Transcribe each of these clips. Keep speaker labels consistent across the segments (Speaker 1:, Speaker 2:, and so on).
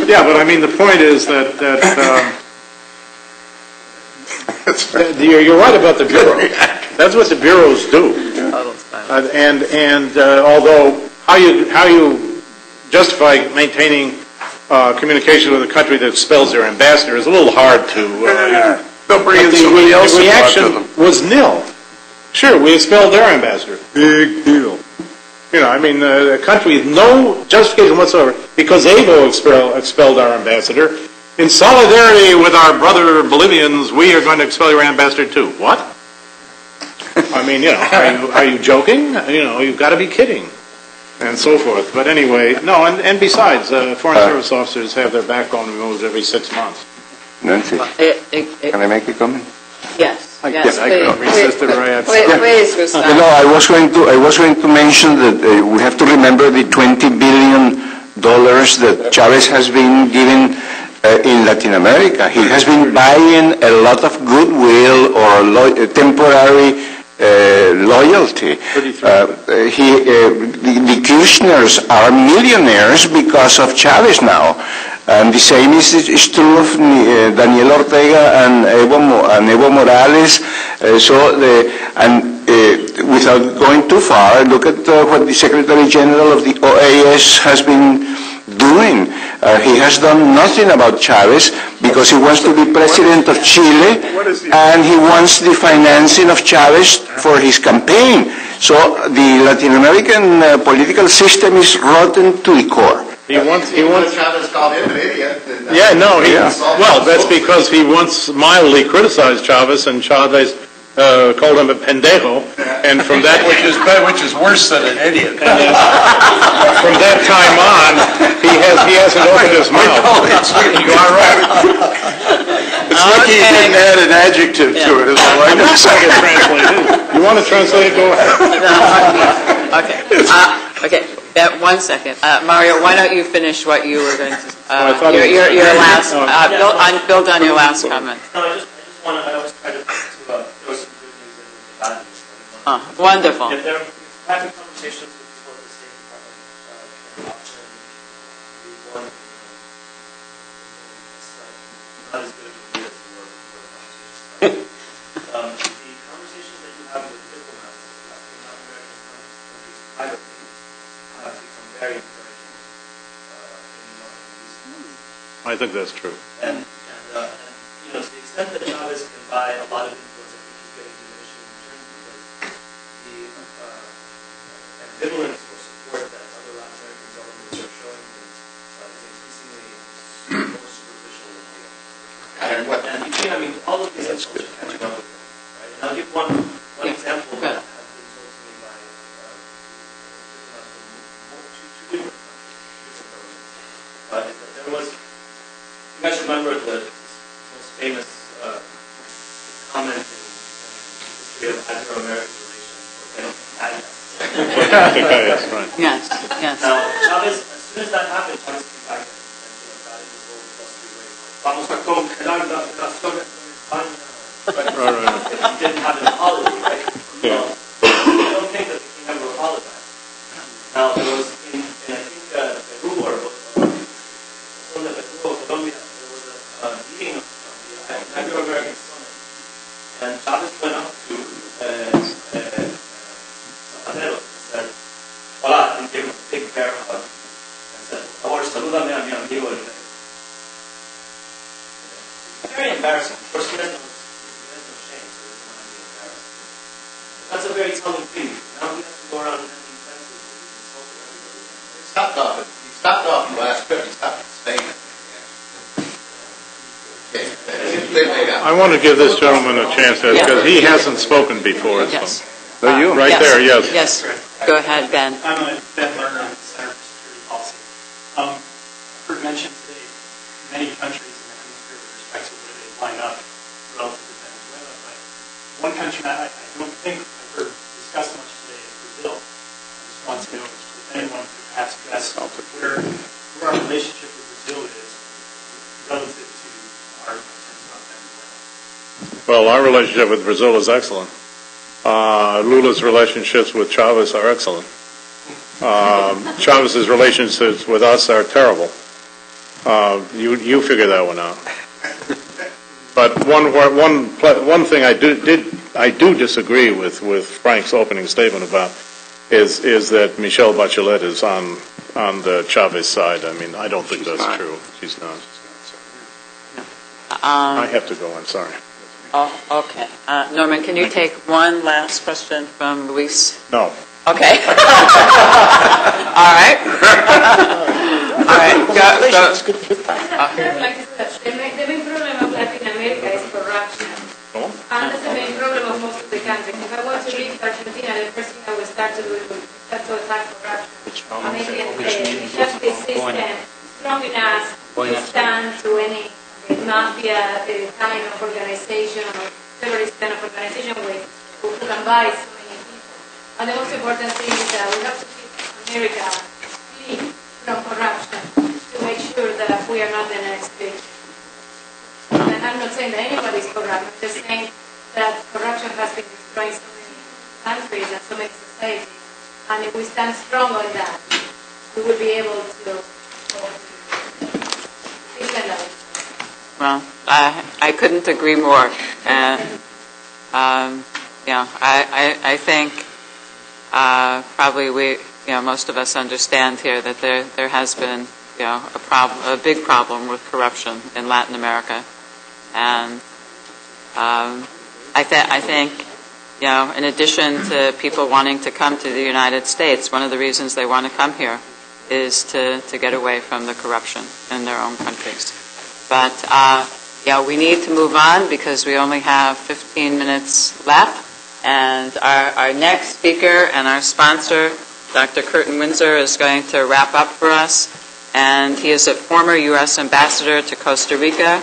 Speaker 1: Yeah, but I mean, the point is that you're right about the Bureau. That's what the bureaus do. Although how you justify maintaining communication with a country that expels their ambassador is a little hard to.
Speaker 2: They'll bring in somebody else.
Speaker 1: The reaction was nil. Sure, we expelled their ambassador. Big deal. You know, I mean, a country with no justification whatsoever, because AVO expelled our ambassador. In solidarity with our brother Bolivians, we are going to expel your ambassador too. What? I mean, you know, are you joking? You know, you've got to be kidding. And so forth. But anyway, no, and besides, foreign service officers have their backbone removed every 6 months.
Speaker 3: Nancy, can I make a comment?
Speaker 4: Yes.
Speaker 1: Yes, I can resist the riots.
Speaker 4: Please, Gustavo.
Speaker 3: You know, I was going to mention that we have to remember the $20 billion that Chavez has been giving in Latin America. He has been buying a lot of goodwill or temporary loyalty. The Kirchners are millionaires because of Chavez now. And the same is true of Daniel Ortega and Evo Morales. Without going too far, look at what the Secretary General of the OAS has been doing. He has done nothing about Chavez because he wants to be president of Chile and he wants the financing of Chavez for his campaign. So the Latin American political system is rotten to the core.
Speaker 1: He wants.
Speaker 2: Chavez called him an idiot.
Speaker 1: Yeah, no. Well, that's because he once mildly criticized Chavez, and Chavez called him a pendejo, and from that,
Speaker 2: which is worse than an idiot.
Speaker 1: From that time on, he hasn't opened his mouth. You are right.
Speaker 2: It's lucky he didn't add an adjective to it.
Speaker 1: I'm not going to translate it. You want to translate it? Go ahead.
Speaker 4: Okay. Okay. 1 second, Mario. Why don't you finish what you were going to? Your last. Build on your last comment.
Speaker 5: No, I just want to. I always try to throw some good news and bad news.
Speaker 4: Wonderful.
Speaker 5: If they're having conversations with people at the State Department, often the one not as good of a lead as they were before the conversations. The conversations that you have with diplomats in Latin American countries privately have become very encouraging in recent months.
Speaker 1: I think that's true.
Speaker 5: And you know, to the extent that Chavez can buy a lot of influence, I think he's getting diminishing returns because the ambivalence or support that other Latin American governments are showing him is increasingly more superficial and real. And you see, I mean, all of these insults are catching up with him, right? And I'll give one example that has been told to me by two different countries, is that there was, you guys remember the most famous comment in the history of Agro-American relations,
Speaker 4: Yes.
Speaker 5: Now, Chavez, as soon as that happened, Chavez came back and got in this whole blustery way. Vamos a congelar la relación con España. He didn't have an apology, right?
Speaker 1: Yeah.
Speaker 5: I don't think that the king ever apologized. Now, there was in I think, Peru or Colombia, there was a meeting of the Agro-American Summit, and Chavez went up to Zapatero and said, hola, and gave him a big bear hug, and said, por favor, salúdame a mi amigo el rey. It's very embarrassing. Of course, he has no shame, so he doesn't want to be embarrassed. But that's a very telling thing. Now he has to go around mending fences and insulting everybody.
Speaker 2: He stopped off last trip. He stopped saying it.
Speaker 1: I want to give this gentleman a chance because he hasn't spoken before.
Speaker 4: Yes.
Speaker 1: So you right there, yes.
Speaker 4: Yes. Go ahead, Ben.
Speaker 5: I'm Ben Lerner of the Center for Security Policy. I've heard mentioned today many countries in the hemisphere with respect to where they line up relative to Venezuela, but one country I don't think I've heard discussed much today is Brazil. I just want to know if anyone could perhaps address where our relationship with Brazil is relative to our concerns about Venezuela.
Speaker 1: Well, our relationship with Brazil is excellent. Lula's relationships with Chavez are excellent. Chavez's relationships with us are terrible. You figure that one out. But one thing I do disagree with Frank's opening statement about is that Michelle Bachelet is on the Chavez side. I mean, I don't think that's true. She's not. I have to go. I'm sorry.
Speaker 4: Oh, okay. Norman, can you take one last question from Luis?
Speaker 1: No.
Speaker 4: Okay. All right. All right. Go.
Speaker 6: The main problem of Latin America is corruption. And that's the main problem of most of the countries. If I want to leave Argentina, the first thing I will start to do is start to attack corruption. And making the justice system strong enough to stand to any mafia kind of organization or terrorist kind of organization who can buy so many people. And the most important thing is that we have to keep America free from corruption to make sure that we are not the next victim. And I'm not saying that anybody is corrupt. I'm just saying that corruption has been destroying so many countries and so many societies. And if we stand strong on that, we will be able to legalize.
Speaker 4: Well, I couldn't agree more. And, I think probably most of us understand here that there has been, a big problem with corruption in Latin America. And I think, in addition to people wanting to come to the United States, one of the reasons they want to come here is to get away from the corruption in their own countries. But, we need to move on because we only have 15 minutes left. And our next speaker and our sponsor, Dr. Curtin Windsor, is going to wrap up for us. And he is a former U.S. ambassador to Costa Rica,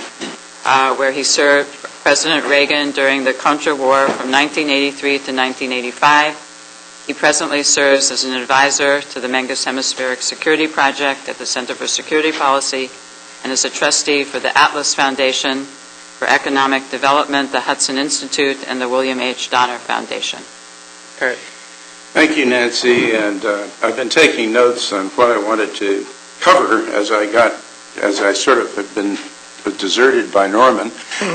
Speaker 4: where he served President Reagan during the Contra War from 1983 to 1985. He presently serves as an advisor to the Mangus Hemispheric Security Project at the Center for Security Policy and is a trustee for the Atlas Foundation for Economic Development, the Hudson Institute, and the William H. Donner Foundation. Kurt.
Speaker 2: Thank you, Nancy. And I've been taking notes on what I wanted to cover as I sort of have been deserted by Norman.